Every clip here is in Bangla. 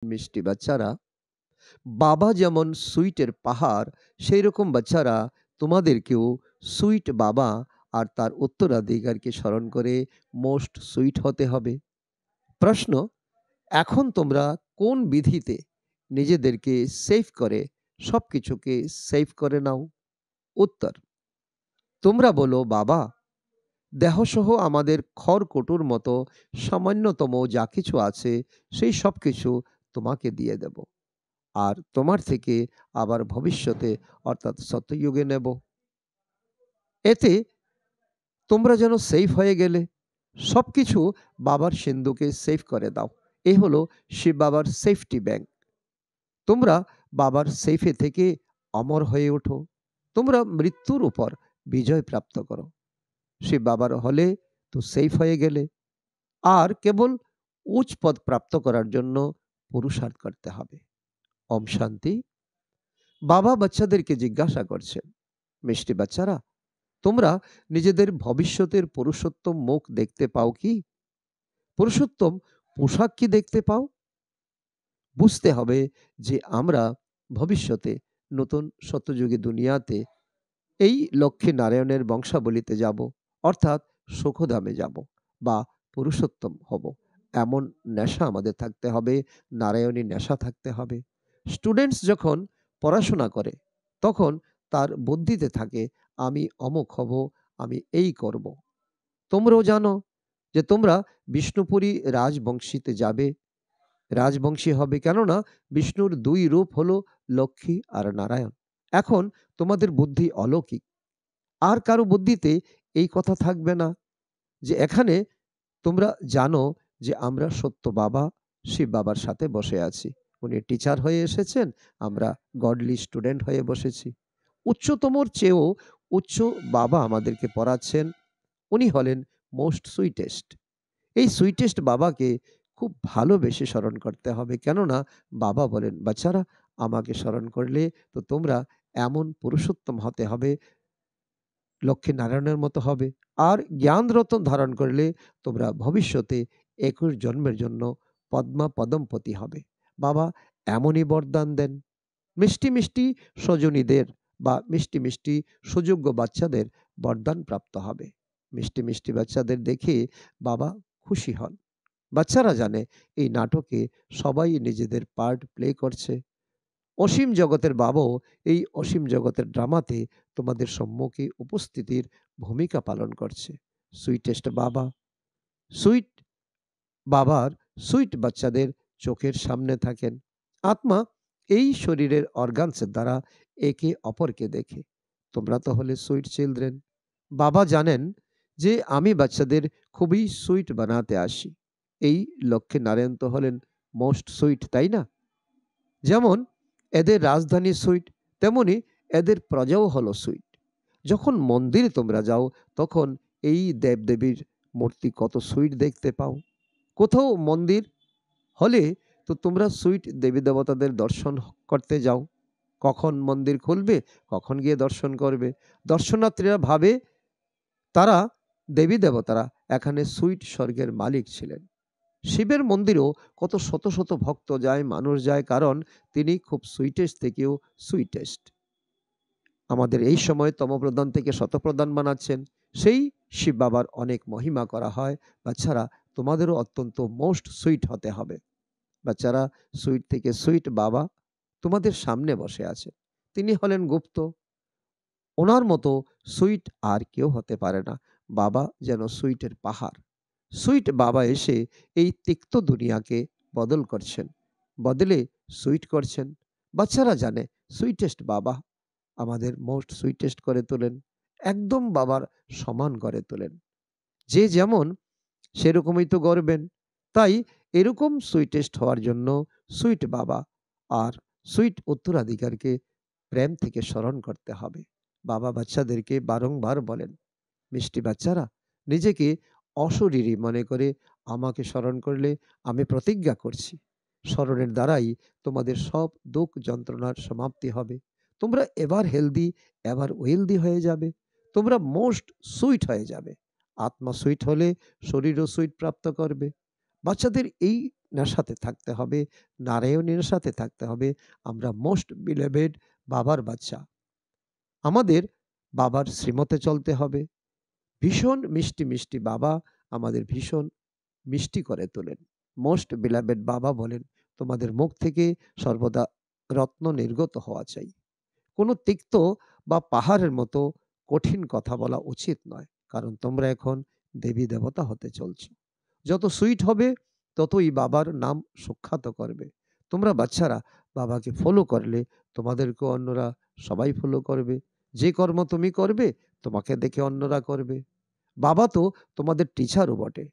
মিষ্টি বাচ্চারা, বাবা যেমন সুইটের পাহাড়, সেই রকম বাচ্চারা তোমাদেরকেও সুইট বাবা আর তার উত্তরাধিকারকে স্মরণ করে মোস্ট সুইট হতে হবে। প্রশ্ন: এখন তোমরা কোন বিধিতে নিজেদেরকে সেভ করে সবকিছুকে সেভ করে নাও? উত্তর: তোমরা বলো, বাবা, দেহসহ আমাদের খড়কুটোর মতো সামান্যতম যা কিছু আছে সেই সব কিছু তোমাকে দিয়ে দেব, আর তোমার থেকে আবার ভবিষ্যতে অর্থাৎ সত্যযুগে নেব। এতে তোমরা যেন সেফ হয়ে গেলে। সবকিছু বাবার সিন্ধুকে সেভ করে দাও। এ হলো শিব বাবার সেফটি ব্যাংক। তোমরা বাবার সেফে থেকে অমর হয়ে ওঠো। তোমরা মৃত্যুর উপর বিজয় প্রাপ্ত করো। শিব বাবার হলে তো সেফ হয়ে গেলে। আর কেবল উচ্চ পদ প্রাপ্ত করার জন্য পুরুষার্থ করতে হবে। ওম শান্তি। বাবা বাচ্চাদেরকে জিজ্ঞাসা করছেন, মিষ্টি বাচ্চারা, তোমরা নিজেদের ভবিষ্যতের পুরুষোত্তম মুখ দেখতে পাও কি? পুরুষোত্তম পোশাক কি দেখতে পাও? বুঝতে হবে যে আমরা ভবিষ্যতে নতুন সত্যযুগী দুনিয়াতে এই লক্ষ্মী নারায়ণের বংশাবলিতে যাব, অর্থাৎ সুখধামে যাব বা পুরুষোত্তম হব। এমন নেশা আমাদের থাকতে হবে, নারায়ণী নেশা থাকতে হবে। স্টুডেন্টস যখন পড়াশোনা করে তখন তার বুদ্ধিতে থাকে আমি অমুক হব, আমি এই করব। তোমরাও জানো যে তোমরা বিষ্ণুপুরী রাজবংশীতে যাবে, রাজবংশী হবে, কেননা বিষ্ণুর দুই রূপ হলো লক্ষ্মী আর নারায়ণ। এখন তোমাদের বুদ্ধি অলৌকিক। আর কারো বুদ্ধিতে এই কথা থাকবে না যে এখানে তোমরা জানো যে আমরা সত্য বাবা শিব বাবার সাথে বসে আছি। উনি টিচার হয়ে এসেছেন, আমরা গডলি স্টুডেন্ট হয়ে বসেছি। উচ্চতমর চেয়েও উচ্চ বাবা আমাদেরকে পড়াচ্ছেন। উনি হলেন মোস্ট সুইটেস্ট। এই সুইটেস্ট বাবাকে খুব ভালোবেসে স্মরণ করতে হবে, কেননা বাবা বলেন, বাচ্চারা, আমাকে স্মরণ করলে তো তোমরা এমন পুরুষোত্তম হতে হবে, লক্ষ্মী নারায়ণের মতো হবে। আর জ্ঞান রতন ধারণ করলে তোমরা ভবিষ্যতে 21 জন্মের জন্য পদ্মা পদমপতি হবে। বাবা এমনই বরদান দেন। মিষ্টি মিষ্টি স্বজনীদের বা মিষ্টি মিষ্টি সুযোগ্য বাচ্চাদের বরদান প্রাপ্ত হবে। মিষ্টি মিষ্টি বাচ্চাদের দেখে বাবা খুশি হন। বাচ্চারা জানে এই নাটকে সবাই নিজেদের পার্ট প্লে করছে। অসীম জগতের বাবাও এই অসীম জগতের ড্রামাতে তোমাদের সম্মুখে উপস্থিতির ভূমিকা পালন করছে। সুইটেস্ট বাবা, সুইট বাবার সুইট বাচ্চাদের চোখের সামনে থাকেন। আত্মা এই শরীরের অর্গানসের দ্বারা একে অপরকে দেখে। তোমরা তো হলে সুইট চিলড্রেন। বাবা জানেন যে আমি বাচ্চাদের খুবই সুইট বানাতে আসি। এই লক্ষ্মী নারায়ণ তো হলেন মোস্ট সুইট, তাই না? যেমন এদের রাজধানী সুইট, তেমনি এদের প্রজাও হলো সুইট। যখন মন্দিরে তোমরা যাও তখন এই দেবদেবীর মূর্তি কত সুইট দেখতে পাও। কোথাও মন্দির হলে তো তোমরা সুইট দেবী দেবতাদের দর্শন করতে যাও। কখন মন্দির খুলবে, কখন গিয়ে দর্শন করবে। দর্শনার্থীরা ভাবে তারা দেবী দেবতারা এখানে সুইট স্বর্গের মালিক ছিলেন। শিবের মন্দিরেও কত শত শত ভক্ত যায়, মানুষ যায়, কারণ তিনি খুব সুইটেস্ট থেকেও সুইটেস্ট। আমাদের এই সময় তমপ্রধান থেকে শতপ্রধান বানাচ্ছেন। সেই শিব বাবার অনেক মহিমা করা হয়। বাচ্চারা, তোমাদেরও অত্যন্ত মোস্ট সুইট হতে হবে। বাচ্চারা, সুইট থেকে সুইট বাবা তোমাদের সামনে বসে আছে। তিনি হলেন গুপ্ত। ওনার মতো সুইট আর কেউ হতে পারে না। বাবা যেন সুইটের পাহাড়। সুইট বাবা এসে এই তিক্ত দুনিয়াকে বদল করছেন, বদলে সুইট করছেন। বাচ্চারা জানে সুইটেস্ট বাবা আমাদের মোস্ট সুইটেস্ট করে তোলেন, একদম বাবার সমান করে তোলেন। যে যেমন সেরকমই তো গড়বেন। তাই এরকম সুইটেস্ট হওয়ার জন্য সুইট বাবা আর সুইট উত্তরাধিকারকে প্রেম থেকে স্মরণ করতে হবে। বাবা বাচ্চাদেরকে বারংবার বলেন, মিষ্টি বাচ্চারা, নিজেকে অশরীরী মনে করে আমাকে স্মরণ করলে আমি প্রতিজ্ঞা করছি, স্মরণের দ্বারাই তোমাদের সব দুঃখ যন্ত্রণার সমাপ্তি হবে। তোমরা এবার হেলদি, এবার ওয়েলদি হয়ে যাবে। তোমরা মোস্ট সুইট হয়ে যাবে। আত্মা সুইট হলে শরীরও সুইট প্রাপ্ত করবে। বাচ্চাদের এই সাথে থাকতে হবে, নারায়ণের সাথে থাকতে হবে। আমরা মোস্ট বিলিভেড বাবার বাচ্চা। আমাদের বাবার শ্রীমতে চলতে হবে। ভীষণ মিষ্টি, মিষ্টি বাবা আমাদের ভীষণ মিষ্টি করে তোলেন। মোস্ট beloved বাবা বলেন, "তোমাদের মুখ থেকে সর্বদা রত্ন নির্গত হওয়া চাই।" কোনো তিক্ত বা পাহাড়ের মতো কঠিন কথা বলা উচিত নয়। কারণ তোমরা এখন দেবী-দেবতা হতে চলছ। যত সুইট হবে ততই বাবার নাম সুখ্যাত করবে। তোমরা বাচ্চারা বাবাকে ফলো করলে তোমাদেরকেও অন্যরা সবাই ফলো করবে। যে কর্ম তুমি করবে তোমাকে দেখে অন্যরা করবে। বাবা তো তোমাদের টিচারও বটে।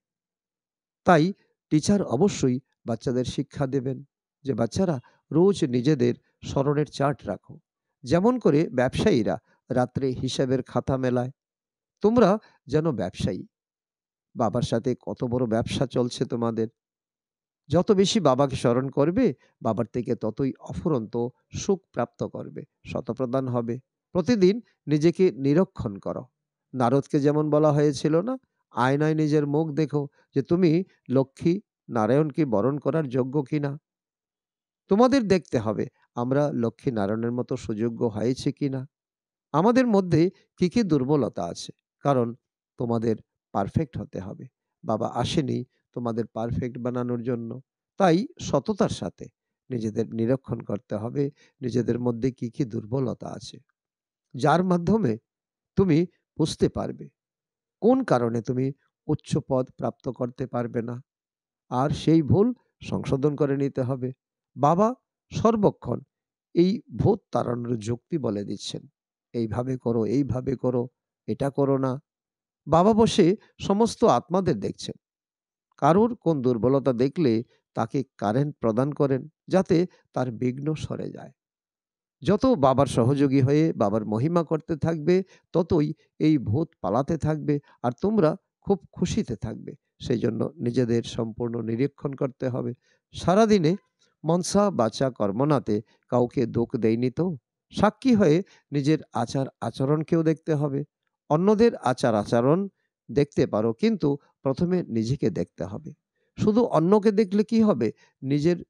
তাই টিচার অবশ্যই বাচ্চাদের শিক্ষা দেবেন যে, বাচ্চারা রোজ নিজেদের স্মরণের চার্ট রাখো। যেমন করে ব্যবসায়ীরা রাত্রে হিসাবের খাতা মেলায়, তোমরা যেন ব্যবসায়ী। বাবার সাথে কত বড় ব্যবসা চলছে তোমাদের। যত বেশি বাবাকে স্মরণ করবে, বাবার থেকে ততই অফুরন্ত সুখ প্রাপ্ত করবে, শতপ্রদান হবে। প্রতিদিন নিজেকে নিরীক্ষণ করো। নারদকে যেমন বলা হয়েছিল না, আয়নায় নিজের মুখ দেখো যে তুমি লক্ষ্মী নারায়ণকে বরণ করার যোগ্য কিনা। তোমাদের দেখতে হবে আমরা লক্ষ্মী নারায়ণের মতো সুযোগ্য হয়েছে কিনা। আমাদের মধ্যে কি কি দুর্বলতা আছে, কারণ তোমাদের পারফেক্ট হতে হবে। বাবা আসেনি তোমাদের পারফেক্ট বানানোর জন্য। তাই সততার সাথে নিজেদের নিরীক্ষণ করতে হবে নিজেদের মধ্যে কি কি দুর্বলতা আছে, যার মাধ্যমে তুমি বুঝতে পারবে কোন কারণে তুমি উচ্চ পদ প্রাপ্ত করতে পারবে না। আর সেই ভুল সংশোধন করে নিতে হবে। বাবা সর্বক্ষণ এই ভূত তাড়ানোর যুক্তি বলে দিচ্ছেন, এইভাবে করো, এইভাবে করো, এটা করো না। বাবা বসে সমস্ত আত্মাদের দেখছেন। কারুর কোন দুর্বলতা দেখলে তাকে কারেন্ট প্রদান করেন, যাতে তার বিঘ্ন সরে যায়। যত বাবার সহযোগী হয়ে বাবার মহিমা করতে থাকবে, ততই এই ভূত পালাতে থাকবে আর তোমরা খুব খুশিতে থাকবে। সেই জন্য নিজেদের সম্পূর্ণ নিরীক্ষণ করতে হবে। সারাদিনে মনসা বাচা কর্মনাতে কাউকে দোষ দেয়নি তো। সাক্ষী হয়ে নিজের আচার আচরণকেও দেখতে হবে। অন্যদের আচার আচরণ দেখতে পারো, কিন্তু প্রথমে নিজেকে দেখতে হবে। শুধু অন্যকে দেখলে কি হবে? নিজের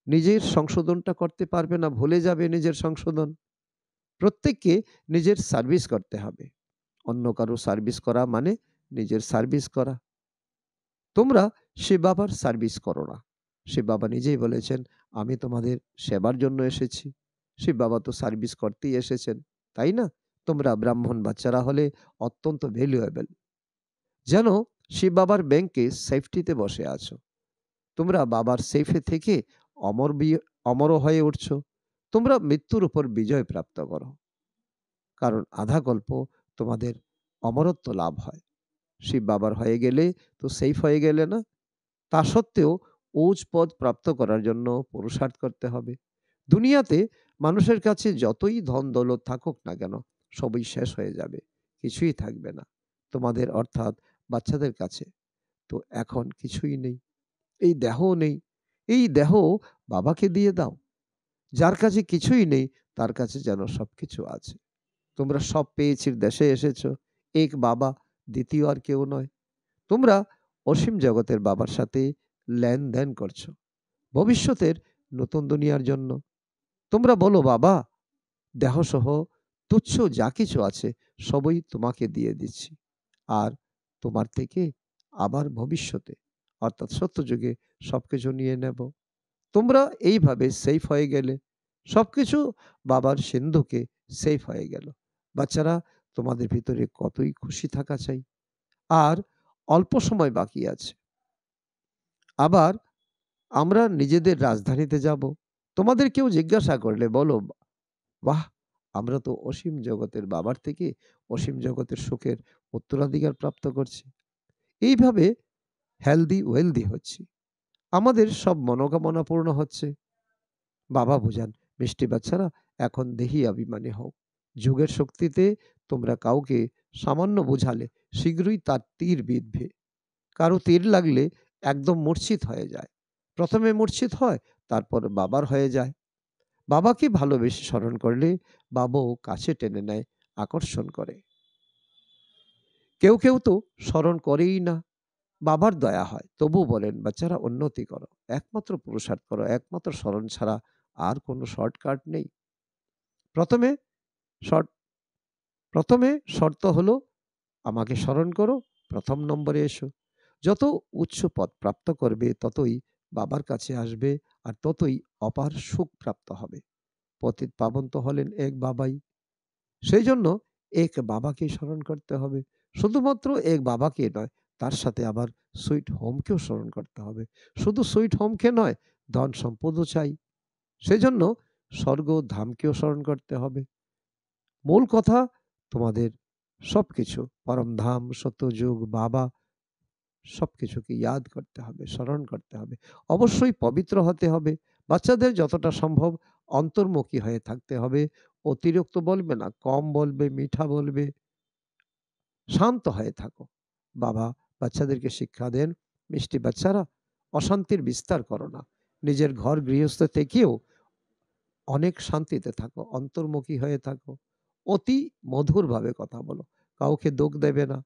নিজের সংশোধনটা করতে পারবে না, ভুলে যাবে নিজের সংশোধন। প্রত্যেককে নিজের সার্ভিস করতে হবে। অন্য কারো সার্ভিস করা মানে নিজের সার্ভিস করা। তোমরা শিব বাবার সার্ভিস করো না। শিব বাবা নিজেই বলেছেন, "আমি তোমাদের সেবার জন্য এসেছি।" শিব বাবা তো সার্ভিস করতেই এসেছেন, তাই না? তোমরা ব্রাহ্মণ বাচ্চারা হলে অত্যন্ত ভ্যালুয়েবল। যেন শিব বাবার ব্যাংকে সেফটিতে বসে আছো। তোমরা বাবার সেফে থেকে অমরও হয়ে উঠছো। তোমরা মৃত্যুর উপর বিজয় প্রাপ্ত করো। কারণ আধা কল্প তোমাদের অমরত্ব লাভ হয়। শিব বাবার হয়ে গেলে তো সেফ হয়ে গেলে না? তা সত্ত্বেও উচ্চ পদ প্রাপ্ত করার জন্য পুরুষার্থ করতে হবে। দুনিয়াতে মানুষের কাছে যতই ধন দৌলত থাকুক না কেন, সবই শেষ হয়ে যাবে। কিছুই থাকবে না। তোমাদের অর্থাৎ বাচ্চাদের কাছে তো এখন কিছুই নেই। এই দেহও নেই। এই দেহ বাবাকে দিয়ে দাও। যার কাছে কিছুই নেই তার কাছে যেন সবকিছু আছে। তোমরা সব পেয়েছির দেশে এসেছো। এক বাবা, দ্বিতীয় আর কেউ নয়। তোমরা অসীম জগতের বাবার সাথে লেনদেন করছো ভবিষ্যতের নতুন দুনিয়ার জন্য। তোমরা বলো, "বাবা, দেহসহ তুচ্ছ যা কিছু আছে সবই তোমাকে দিয়ে দিচ্ছি। আর তোমার থেকে আবার ভবিষ্যতে অর্থাৎ সত্যযুগে সবকিছু নিয়ে নেব।" তোমরা এইভাবে সেফ হয়ে গেলে। সবকিছু বাবার সিন্ধুকে সেফ হয়ে গেল। বাচ্চারা, তোমাদের ভিতরে কতই খুশি থাকা চাই। আর অল্প সময় বাকি আছে। আবার আমরা নিজেদের রাজধানীতে যাব। তোমাদের কেউ জিজ্ঞাসা করলে বলো, "বাহ! আমরা তো অসীম জগতের বাবার থেকে অসীম জগতের সুখের উত্তরাধিকার প্রাপ্ত করছি।" এইভাবে হেলদি ওয়েলদি হচ্ছি। আমাদের সব মনোকামনা পূর্ণ হচ্ছে। বাবা বুঝান, "মিষ্টি বাচ্চারা, এখন দেহি অভিমানী হও। যুগের শক্তিতে তোমরা কাউকে সামান্য বুঝালে শীঘ্রই তার তীর বিঁধবে। কারো তীর লাগলে একদম মূর্ছিত হয়ে যায়। প্রথমে মূর্ছিত হয়, তারপর বাবার হয়ে যায়। বাবাকে ভালোবেসে স্মরণ করলে বাবাও কাছে টেনে নেয়, আকর্ষণ করে। কেউ কেউ তো স্মরণ করেই না। বাবার দয়া হয়। তবুও বলেন, "বাচ্চারা উন্নতি করো। একমাত্র পুরুষার্থ করো। একমাত্র স্মরণ ছাড়া আর কোনো শর্টকাট নেই।" ১ম এ শর্ট ১ম এ শর্ত হলো, আমাকে স্মরণ করো, ১ম নম্বরে এসো। যত উচ্চ পদ প্রাপ্ত করবে ততই বাবার কাছে আসবে, আর ততই অপার সুখ প্রাপ্ত হবে। পতিত পাবন তো হলেন এক বাবাই। সেইজন্য এক বাবাকেই স্মরণ করতে হবে। শুধুমাত্র এক বাবাকে নয়, তার সাথে আবার সুইট হোমকেও স্মরণ করতে হবে। শুধু সুইট হোমকে নয়, ধন সম্পদও চাই। সেজন্য স্বর্গ ধামকেও স্মরণ করতে হবে। মূল কথা, তোমাদের সবকিছু পরমধাম, সত্যযুগ, বাবা সবকিছুকে ইয়াদ করতে হবে, স্মরণ করতে হবে। অবশ্যই পবিত্র হতে হবে। বাচ্চাদের যতটা সম্ভব অন্তর্মুখী হয়ে থাকতে হবে। অতিরিক্ত বলবে না, কম বলবে, মিঠা বলবে, শান্ত হয়ে থাকো। বাবা বাচ্চাদেরকে শিক্ষা দেন, মিষ্টি বাচ্চারা, অশান্তির বিস্তার করো না। নিজের ঘর গৃহস্থ থেকেও অনেক শান্তিতে থাকো, অন্তর্মুখী হয়ে থাকো। অতি মধুরভাবে কথা বলো। কাউকে দুঃখ দেবে না,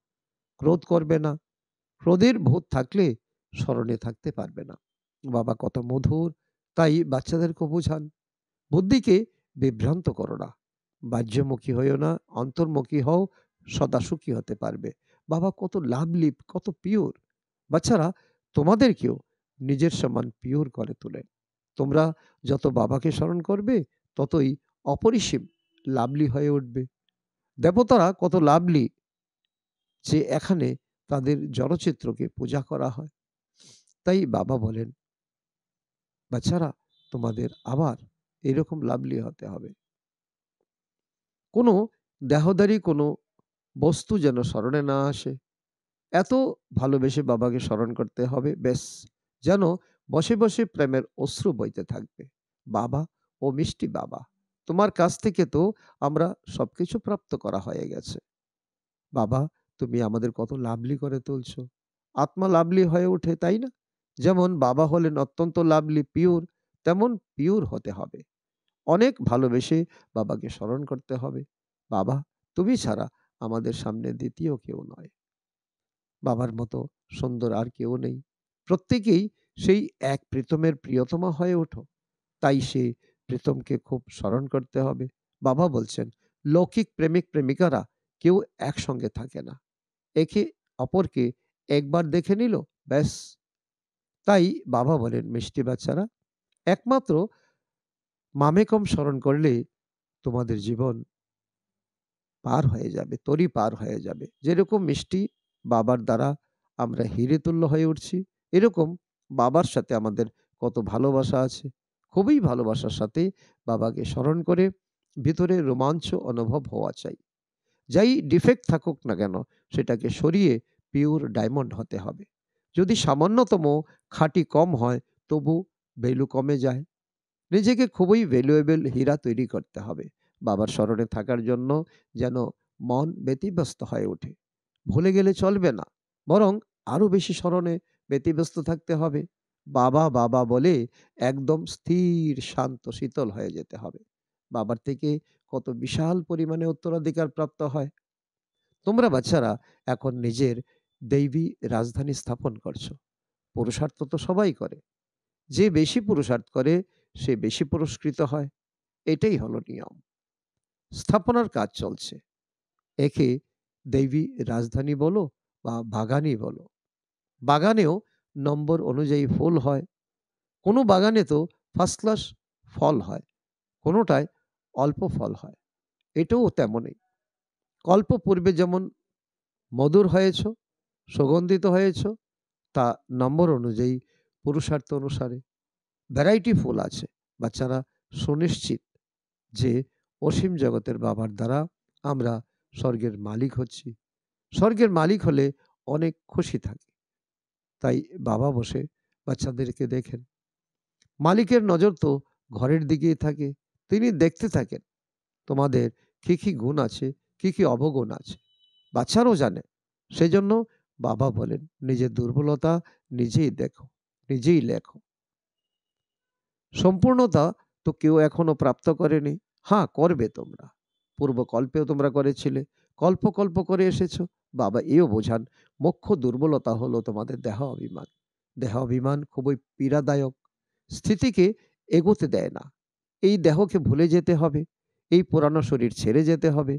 ক্রোধ করবে না। ক্রোধের ভূত থাকলে স্মরণে থাকতে পারবে না। বাবা কত মধুর, তাই বাচ্চাদেরকে বোঝান। বুদ্ধিকে বিভ্রান্ত করো না। বাহ্যমুখী হইও না, অন্তর্মুখী হও, সদা সুখী হতে পারবে। বাবা কত লাভলি, কত পিওর। বাচ্চারা, তোমাদেরকেও নিজের সমান পিওর করে তোলেন। তোমরা যত বাবাকে স্মরণ করবে, ততই অপরিসীম লাভলি হয়ে উঠবে। দেবতারা কত লাভলি, যে এখানে তাদের জড়চিত্রকে পূজা করা হয়। তাই বাবা বলেন, বাচ্চারা, তোমাদের আবার এরকম লাভলি হতে হবে। কোনো দেহধারী কোনো বস্তু যেন স্মরণে না আসে। এত ভালোবেসে বাবাকে স্মরণ করতে হবে, ব্যাস, যেন বসে বসে প্রেমের অশ্রু বইতে থাকবে। বাবা ও মিষ্টি বাবা, তোমার কাছ থেকে তো আমরা সবকিছু প্রাপ্ত করা হয়ে গেছে। বাবা, তুমি আমাদের কত লাভলি করে তুলছো। আত্মা লাভলি হয়ে ওঠে, তাই না? যেমন বাবা হলেন অত্যন্ত লাভলি, পিওর, তেমন পিওর হতে হবে। অনেক ভালোবেসে বাবাকে স্মরণ করতে হবে। বাবা, তুমি ছাড়া আমাদের সামনে দ্বিতীয় কেউ নয়। বাবার মতো সুন্দর আর কেউ নেই। প্রত্যেকেই সেই এক প্রীতমের প্রিয়তমা হয়ে ওঠো। তাই সে প্রীতমকে খুব স্মরণ করতে হবে। বাবা বলছেন, লৌকিক প্রেমিক প্রেমিকারা কেউ একসঙ্গে থাকে না। একে অপরকে একবার দেখে নিল, ব্যাস। তাই বাবা বলেন, মিষ্টি বাচ্চারা, একমাত্র মামেকম স্মরণ করলে তোমাদের জীবন পার হয়ে যাবে, তরি পার হয়ে যাবে। যেরকম মিষ্টি বাবার দ্বারা আমরা হিরে তুল্য হয়ে উঠছি, এরকম বাবার সাথে আমাদের কত ভালোবাসা আছে। খুবই ভালোবাসার সাথে বাবাকে স্মরণ করে ভিতরে রোমাঞ্চ অনুভব হওয়া চাই। যাই ডিফেক্ট থাকুক না কেন, সেটাকে সরিয়ে পিওর ডায়মন্ড হতে হবে। যদি সামান্যতম খাঁটি কম হয়, তবু ভ্যালু কমে যায়। নিজেকে খুবই ভ্যালুয়েবল হীরা তৈরি করতে হবে। বাবার স্মরণে থাকার জন্য যেন মন ব্যতিব্যস্ত হয়ে ওঠে। ভুলে গেলে চলবে না, বরং আরো বেশি স্মরণে ব্যতিব্যস্ত থাকতে হবে। বাবা বাবা বলে একদম স্থির, শান্ত, শীতল হয়ে যেতে হবে। বাবার থেকে কত বিশাল পরিমাণে উত্তরাধিকার প্রাপ্ত হয়। তোমরা বাচ্চারা এখন নিজের দৈবী রাজধানী স্থাপন করছো। পুরুষার্থ তো সবাই করে। যে বেশি পুরুষার্থ করে, সে বেশি পুরস্কৃত হয়। এটাই হলো নিয়ম। স্থাপনার কাজ চলছে। একে দৈবী রাজধানী বলো বা বাগানই বলো। বাগানেও নম্বর অনুযায়ী ফুল হয়। কোনো বাগানে তো ফার্স্ট ক্লাস ফল হয়, কোনোটায় অল্প ফল হয়। এটাও তেমনই। কল্প পূর্বে যেমন মধুর হয়েছ, সুগন্ধিত হয়েছ, তা নম্বর অনুযায়ী, পুরুষার্থ অনুসারে ভ্যারাইটি ফুল আছে। বাচ্চারা, সুনিশ্চিত যে অসীম জগতের বাবার দ্বারা আমরা স্বর্গের মালিক হচ্ছি। স্বর্গের মালিক হলে অনেক খুশি থাকি। তাই বাবা বসে বাচ্চাদেরকে দেখেন। মালিকের নজর তো ঘরের দিকেই থাকে। তিনি দেখতে থাকেন তোমাদের কি কি গুণ আছে, কি কি অবগুণ আছে। বাচ্চারাও জানে। সেজন্য বাবা বলেন, নিজের দুর্বলতা নিজেই দেখো, নিজেই লেখো। সম্পূর্ণতা তো কেউ এখনো প্রাপ্ত করেনি। হ্যাঁ, করবে তোমরা। পূর্বকল্পেও তোমরা করেছিলে। কল্প কল্প করে এসেছো। বাবা এও বোঝান মুখ্য দুর্বলতা হলো তোমাদের দেহ অভিমান। দেহ অভিমান খুবই পীড়াদায়ক, স্থিতিকে এগোতে দেয় না। এই দেহকে ভুলে যেতে হবে, এই পুরানো শরীর ছেড়ে যেতে হবে,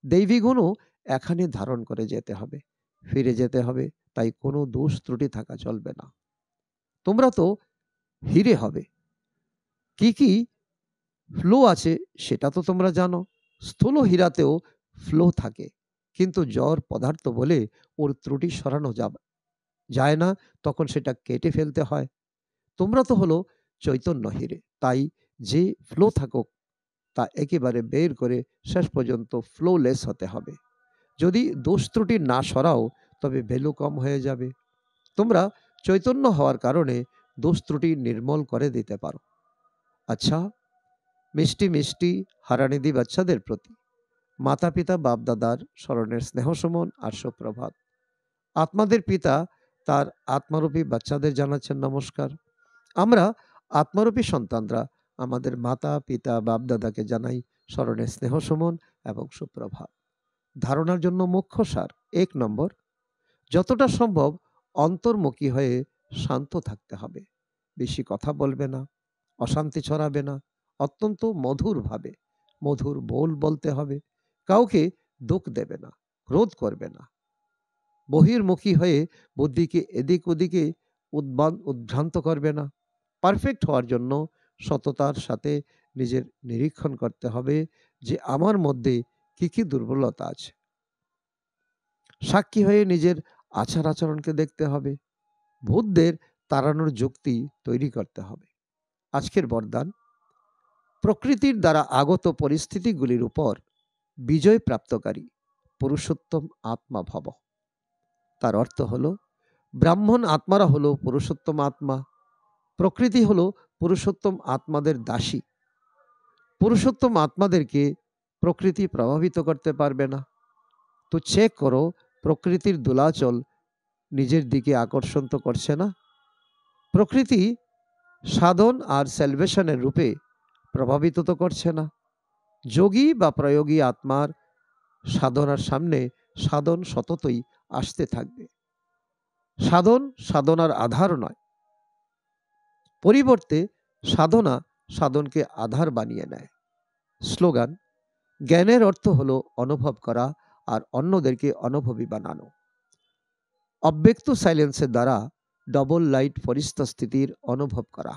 দৈবী গুণও এখানে ধারণ করে যেতে হবে, ফিরে যেতে হবে। তাই কোনো দোষ ত্রুটি থাকা চলবে না। তোমরা তো হিরে হবে। কি কি ফ্লো আছে সেটা তো তোমরা জানো। স্থূল হীরাতেও ফ্লো থাকে, কিন্তু জড় পদার্থ বলে ওর ত্রুটি সরানো যায় না, তখন সেটা কেটে ফেলতে হয়। তোমরা তো হলো চৈতন্য হীরে, তাই যে ফ্লো থাকুক তা একেবারে বের করে শেষ পর্যন্ত ফ্লোলেস হতে হবে। যদি দোষ ত্রুটি না সরাও তবে ভ্যালু কম হয়ে যাবে। তোমরা চৈতন্য হওয়ার কারণে দোষ ত্রুটি নির্মূল করে দিতে পারো। আচ্ছা, মিষ্টি মিষ্টি হারানিধি বাচ্চাদের প্রতি মাতা পিতা বাপ দাদার স্মরণের স্নেহ সুমন আর সুপ্রভাত। আত্মাদের পিতা তার আত্মারূপী বাচ্চাদের জানাচ্ছেন নমস্কার। আমরা আত্মারূপী সন্তানরা আমাদের মাতা পিতা বাপ দাদাকে জানাই স্মরণের স্নেহ সুমন এবং সুপ্রভাত। ধারণার জন্য মুখ্য সার: ১ নম্বর, যতটা সম্ভব অন্তর্মুখী হয়ে শান্ত থাকতে হবে। বেশি কথা বলবে না, অশান্তি ছড়াবে না, অত্যন্ত মধুরভাবে মধুর বোল বলতে হবে। কাউকে দুঃখ দেবে না, ক্রোধ করবে না। বহির্মুখী হয়ে বুদ্ধিকে এদিক ওদিকে উদ্ভ্রান্ত করবে না। পারফেক্ট হওয়ার জন্য সততার সাথে নিজের নিরীক্ষণ করতে হবে যে আমার মধ্যে কি কি দুর্বলতা আছে। সাক্ষী হয়ে নিজের আচার আচরণকে দেখতে হবে। ভূতদের তাড়ানোর যুক্তি তৈরি করতে হবে। আজকের বরদান: প্রকৃতির দ্বারা আগত পরিস্থিতিগুলির উপর বিজয় প্রাপ্তকারী পুরুষোত্তম আত্মা ভব। তার অর্থ হলো ব্রাহ্মণ আত্মারা হলো পুরুষোত্তম আত্মা, প্রকৃতি হলো পুরুষোত্তম আত্মাদের দাসী। পুরুষোত্তম আত্মাদেরকে প্রকৃতি প্রভাবিত করতে পারবে না। তো চেক করো প্রকৃতির দোলাচল নিজের দিকে আকর্ষণ তো করছে না। প্রকৃতি সাধন আর সেলভেশনের রূপে প্রভাবিত তো করছে না। যোগী বা প্রয়োগী আত্মার সাধনার সামনে সাধন সততই আসতে থাকবে। সাধন সাধনার আধার নয়, পরিবর্তে সাধনা সাধনকে আধার বানিয়ে নেয়। স্লোগান: জ্ঞানের অর্থ হলো অনুভব করা আর অন্যদেরকে অনুভবী বানানো। অব্যক্ত সাইলেন্সের দ্বারা ডবল লাইট ফরিস্তা স্থিতির অনুভব করা।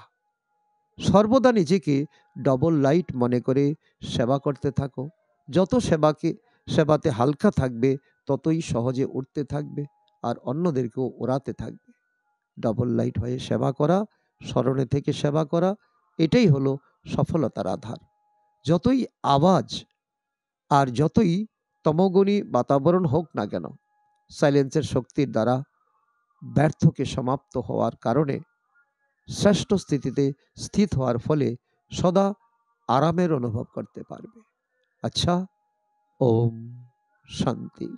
সর্বদা নিজেকে ডবল লাইট মনে করে সেবা করতে থাকো। যত সেবাতে হালকা থাকবে ততই সহজে উঠতে থাকবে আর অন্যদেরকেও ওড়াতে থাকবে। ডবল লাইট হয়ে সেবা করা, স্মরণে থেকে সেবা করা, এটাই হলো সফলতার আধার। যতই আওয়াজ আর যতই তমোগুণী বাতাবরণ হোক না কেন, সাইলেন্সের শক্তির দ্বারা ব্যর্থকে সমাপ্ত হওয়ার কারণে শ্রেষ্ঠ স্থিতিতে স্থিত হওয়ার ফলে সদা আরামের অনুভব করতে পারবে। আচ্ছা, ওম শান্তি।